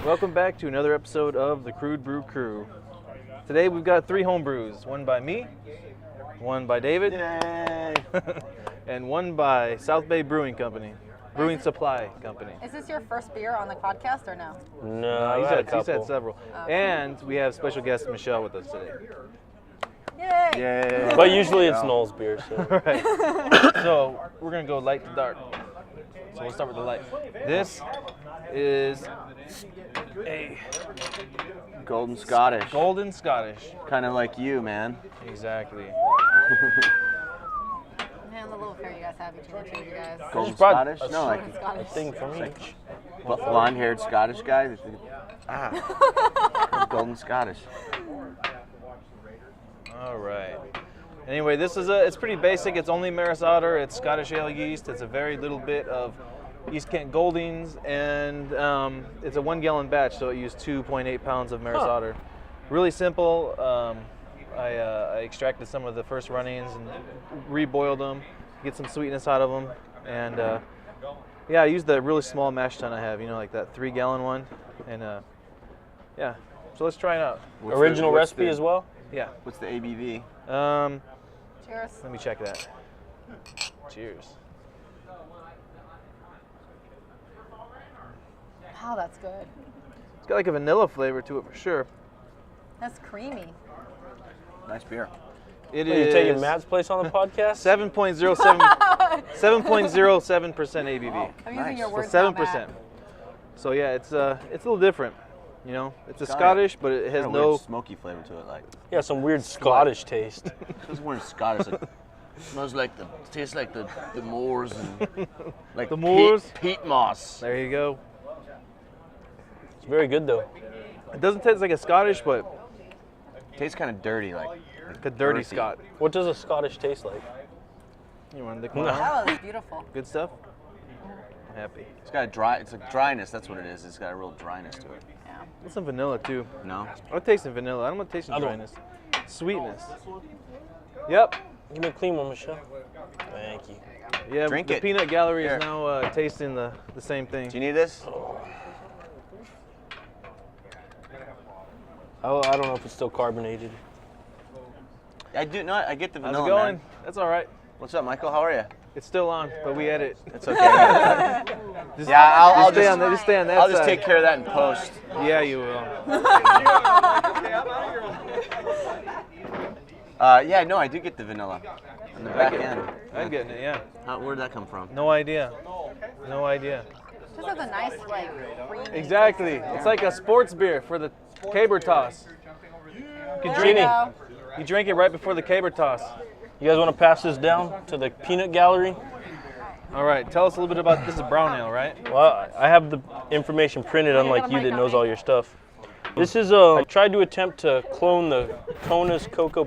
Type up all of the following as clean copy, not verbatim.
Welcome back to another episode of the Crude Brew Crew. Today we've got 3 home brews, one by me, one by David, and one by South Bay Brewing Supply Company. Is this your first beer on the podcast or no? No, he's had several. And we have special guest Michelle with us today. Yay! Yay! But usually it's Noel's beer. So. Right. So we're gonna go light to dark. So we'll start with the light. This is a Golden Scottish. Golden Scottish. Kind of like you, man. Exactly. Man, the little affair you guys have between the two of you guys. Golden brought Scottish? a No, like Golden Scottish. thing from each. blonde-haired Scottish guy. Golden Scottish. All right. Anyway, this is it's pretty basic. It's only Maris Otter. It's Scottish ale yeast. It's a very little bit of East Kent Goldings, and it's a 1 gallon batch, so it used 2.8 pounds of Maris Otter. Really simple. I extracted some of the first run-ins and reboiled them, get some sweetness out of them, and yeah, I used the really small mash tun I have, you know, like that 3 gallon one, and yeah. So let's try it out. Original recipe as well? Yeah. What's the ABV? Cheers. Let me check that. Cheers. Wow, that's good. It's got like a vanilla flavor to it for sure. That's creamy. Nice beer. It Are is you taking Matt's place on the podcast? 7.07% ABV. I'm using your So words now, 7%. Matt. So yeah, it's a little different. You know, it's a Got it. Scottish, but it has Kinda no. weird smoky flavor to it. Like Yeah, some weird Scottish taste. this weird Scottish. Like, smells like tastes like the moors and like The moors? peat moss. There you go. It's very good though. It doesn't taste like a Scottish, but Tastes kind of dirty, like a dirty earthy. Scot. What does a Scottish taste like? You want to dick No. my arm? That was beautiful. Good stuff. I'm happy. It's got a dry. It's like dryness. That's what it is. It's got a real dryness to it. Yeah. There's some vanilla too. No. I'm tasting vanilla. I'm not tasting Other dryness. Sweetness. Yep. Give me a clean one, Michelle. Thank you. Yeah. Drink the it. peanut gallery Here. is now tasting the same thing. Do you need this? Oh, I don't know if it's still carbonated. I do not. I get the How's vanilla. it going? Man. That's all right. What's up, Michael? How are you? It's still on, but we edit. It's okay. Just, Yeah, I'll stay just on that. Just stay on that I'll just side. take care of that in post. Yeah, you will. Yeah, no, I do get the vanilla on the back end. I'm getting it. Yeah. Where'd that come from? No idea. No idea. Just has a nice, like, creamy. Exactly. It's like a sports beer for the caber toss. You There drink we it. go. You drink it right before the caber toss. You guys want to pass this down to the peanut gallery? All right. Tell us a little bit about this. Is brown ale, right? Well, I have the information printed, unlike you that knows all your stuff. This is I tried to attempt to clone the Kona's Cocoa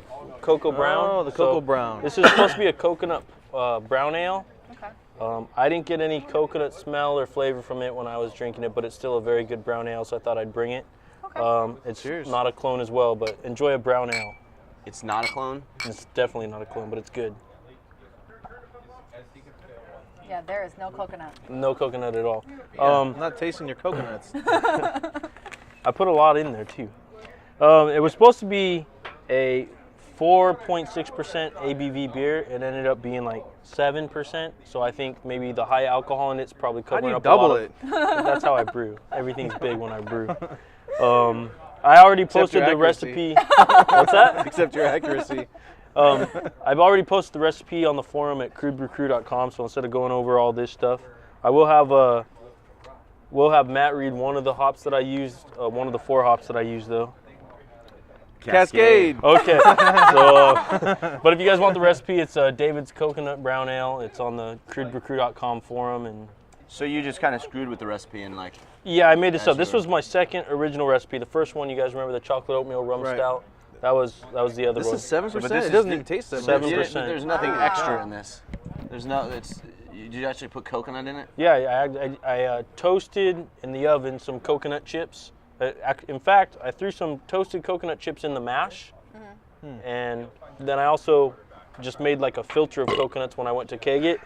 Brown. Oh, the Cocoa Brown. This is supposed to be a coconut brown ale. Okay. I didn't get any coconut smell or flavor from it when I was drinking it, but it's still a very good brown ale, so I thought I'd bring it. Okay. It's Cheers. not a clone as well, but enjoy a brown ale. It's not a clone. It's definitely not a clone, but it's good. Yeah, there is no coconut. No coconut at all. I'm not tasting your coconuts. I put a lot in there too. It was supposed to be a 4.6% ABV beer. It ended up being like 7%. So I think maybe the high alcohol in it's probably How do covering you up a lot double of it? That's how I brew. Everything's big when I brew. I already posted your the accuracy. recipe. What's that? Except your accuracy. I've already posted the recipe on the forum at crudebrewcrew.com. So instead of going over all this stuff, I will have we'll have Matt read one of the hops that I used, one of the 4 hops that I used though. Cascade. Okay. So, but if you guys want the recipe, it's David's Coconut Brown Ale. It's on the crudebrewcrew.com forum, and So you just kind of screwed with the recipe and like. yeah, I made this up. This Sure. was my second original recipe. The first one, you guys remember the chocolate oatmeal rum Right. stout? That was the other This one. is 7%. But this It is doesn't the- even taste that 7%. much. There's nothing extra in this. There's no. It's. Did you actually put coconut in it? Yeah, I toasted in the oven some coconut chips. In fact, I threw some toasted coconut chips in the mash, and then I also just made like a filter of coconuts when I went to keg it.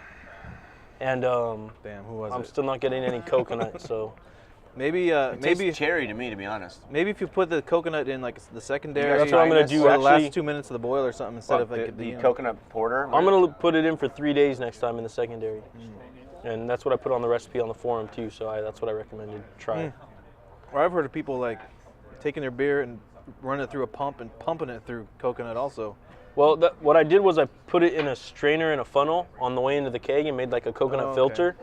And Damn, who was I'm it? still not getting any coconut, so Maybe It maybe tastes cherry to me, to be honest. maybe if you put the coconut in like the secondary, That's what I'm gonna or do, the actually. last 2 minutes of the boil or something instead of like the coconut porter. I'm gonna put it in for 3 days next time in the secondary, and that's what I put on the recipe on the forum too. So that's what I recommended. Try. Or I've heard of people like taking their beer and running it through a pump and pumping it through coconut also. Well, what I did was I put it in a strainer in a funnel on the way into the keg and made like a coconut okay. filter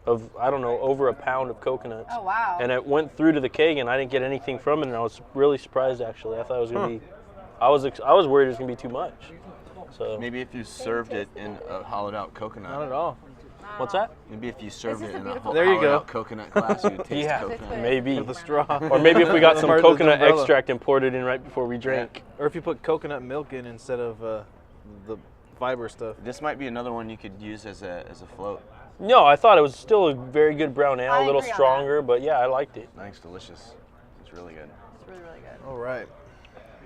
of, I don't know, over a pound of coconuts. Oh, wow. And it went through to the keg and I didn't get anything from it, and I was really surprised actually. I thought it was gonna be, I was worried it was gonna be too much. So Maybe if you served it in a hollowed out coconut. Not at all. what's that? Maybe if you served This it is a in a beautiful There you hollowed go. out coconut glass, you'd taste Yeah, coconut. maybe. With a straw. Or maybe if we got some Part of the coconut umbrella. extract and poured it in right before we drank. Or if you put coconut milk in instead of the fiber stuff. This might be another one you could use as a float. No, I thought it was still a very good brown ale, I a little agree on stronger, but yeah, I liked it. I think it's delicious. It's really good. It's really, really good. All right.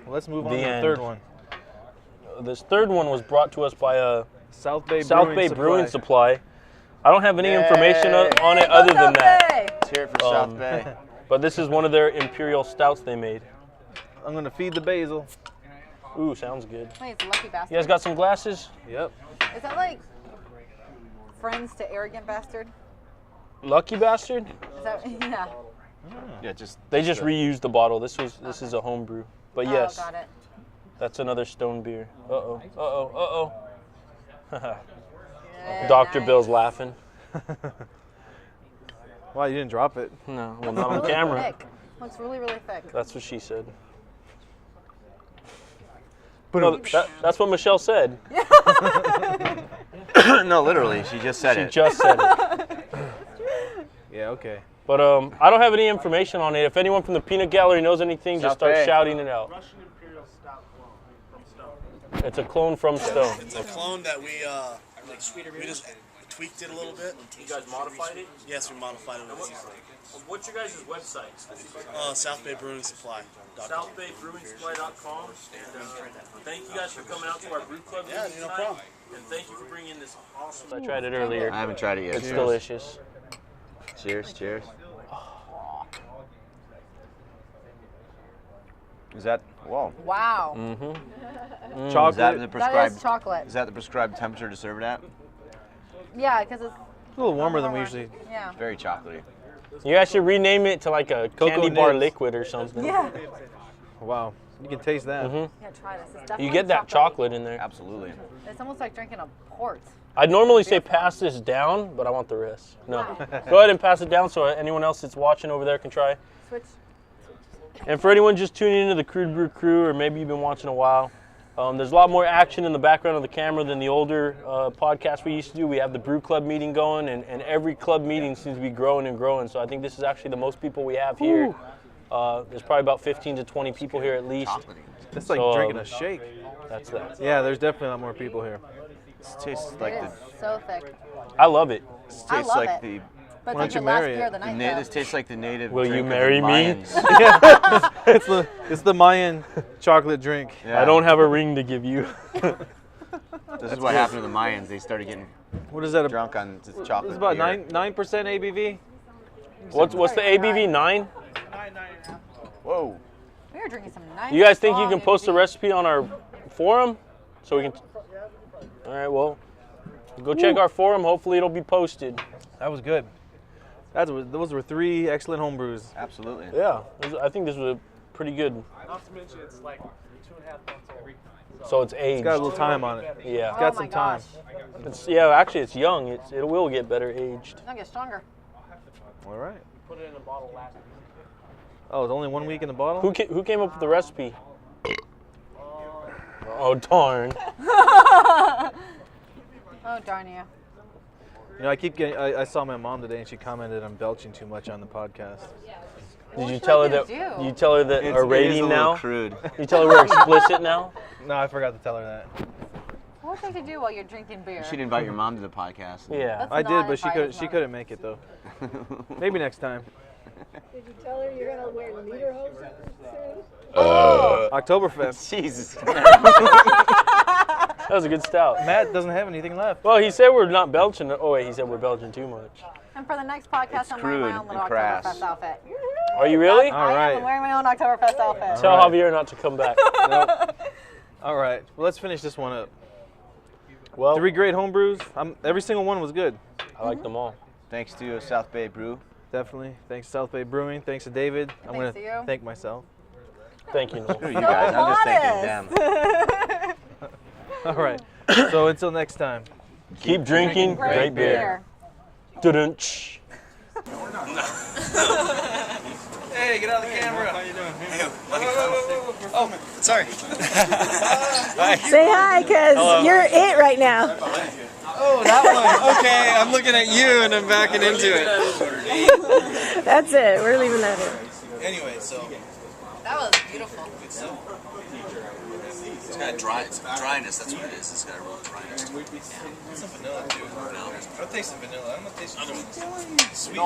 Well, let's move on The to the end. third one. This third one was brought to us by South Bay South Bay Brewing Supply. I don't have any information on it other than that. Let's hear it for South Bay. But this is one of their Imperial Stouts they made. I'm gonna feed the basil. Ooh, sounds good. Wait, it's a lucky bastard. You guys got some glasses? Yep. Is that like friends to arrogant bastard? Lucky bastard? Is that, yeah. Yeah, just They just reused the bottle. This is a homebrew. But yes, Oh, got it. that's another stone beer. Uh-oh, uh-oh, uh-oh. Yeah, Dr. nice. Bill's laughing. Why you didn't drop it? No, well, not on Really camera. thick. Looks really, really thick. That's what she said. No, that's what Michelle said. no, literally, she just said She it. just said it. Yeah. Okay. But I don't have any information on it. If anyone from the Peanut Gallery knows anything, just South start Bay. shouting it out. Russian Imperial Stout clone from Stone. It's a clone from Stone. It's a clone that we just tweaked it a little bit. You guys modified it? Yes, we modified it. What's your guys' website? South Bay Brewing Supply. SouthBayBrewingSupply.com. And thank you guys for coming out to our brew club Yeah, meeting no tonight. problem. And thank you for bringing this awesome. I tried it earlier. I haven't tried it yet. It's delicious. Cheers, cheers. Is that, whoa. Wow. Chocolate. Is that the That prescribed, is chocolate. is that the prescribed temperature to serve it at? Yeah, because it's a little warmer than we usually. Yeah. Very chocolatey. You guys should rename it to like a Cocoa candy bar nibs. liquid or something. Yeah. Wow. You can taste that. Yeah, try this. It's definitely You get that chocolate in there. Absolutely. It's almost like drinking a port. I'd normally say pass this down, but I want the RIS. No. Go ahead and pass it down so anyone else that's watching over there can try. Switch. And for anyone just tuning into the Crude Brew crew, or maybe you've been watching a while, there's a lot more action in the background of the camera than the older podcast we used to do. We have the brew club meeting going, and every club meeting seems to be growing and growing. So I think this is actually the most people we have here. There's probably about 15 to 20 people here at least. It's like So, drinking a shake. That's that. Yeah, there's definitely a lot more people here. This tastes like It the, is so thick. I love it. this I tastes love like it. the, But Why it's don't like you your last marry beer it? of the the night. na- though. this tastes like the native Will you drink of the marry me? Mayans. It's the Mayan chocolate drink. Yeah. I don't have a ring to give you. This is what happened to the Mayans. They started getting What is that? drunk on this chocolate It's about beer. 9% ABV. What's the ABV? 9? Whoa. We were drinking some nice. You guys think you strong can post a ABV. recipe on our forum so we can? All right, well, go check our forum. Hopefully, it'll be posted. That was good. Those were 3 excellent homebrews. Absolutely. Yeah, I think this was a pretty good. Not to mention it's like 2.5 months old. So it's aged. It's got a little time on it. Yeah, Oh Got my some time. gosh. actually, it's young. It will get better aged. It's gonna get stronger. All right. Put it in a bottle last week. Oh, it's only 1 week in the bottle? Who came up with the recipe? Oh darn! Oh darn you. You know, I keep getting. I saw my mom today, and she commented I'm belching too much on the podcast. Did you should tell I her that? do? You tell her that It our is a rating little now? crude. You tell her we're explicit now? No, I forgot to tell her that. What would you do while you're drinking beer? You should invite your mom to the podcast. Yeah. That's I did, not but she inviting couldn't. She mom. couldn't make it though. Maybe next time. Did you tell her you're gonna wear lederhosen soon? Oktoberfest. Jesus. That was a good stout. Matt doesn't have anything left. Well, he said we're not belching. Oh wait, he said we're belching too much. And for the next podcast, It's I'm wearing my crude own little and crass. Oktoberfest outfit. Are you really? All I right. am wearing my own Oktoberfest outfit. Tell All right. Javier not to come back. Nope. All right. Well, let's finish this one up. Well, 3 great homebrews. Every single one was good. I like them all. Thanks to South Bay Brew. Definitely. Thanks to South Bay Brewing. Thanks to David. I'm Thanks going to to you. thank myself. Thank you, Screw Noel. you guys. I'm just thinking, damn. All right. So until next time. Keep drinking great beer. Dun-dun-ch. Hey, get out of the camera. How you doing? Oh, sorry. Say hi, because you're it right now. Oh, that one. Okay, I'm looking at you and I'm backing into it. That's it. We're leaving that in. Anyway, so That was beautiful. It's got dryness, that's what it is. It's got a real dryness. some vanilla too. No. I'll taste the vanilla. I'm gonna taste the sweet.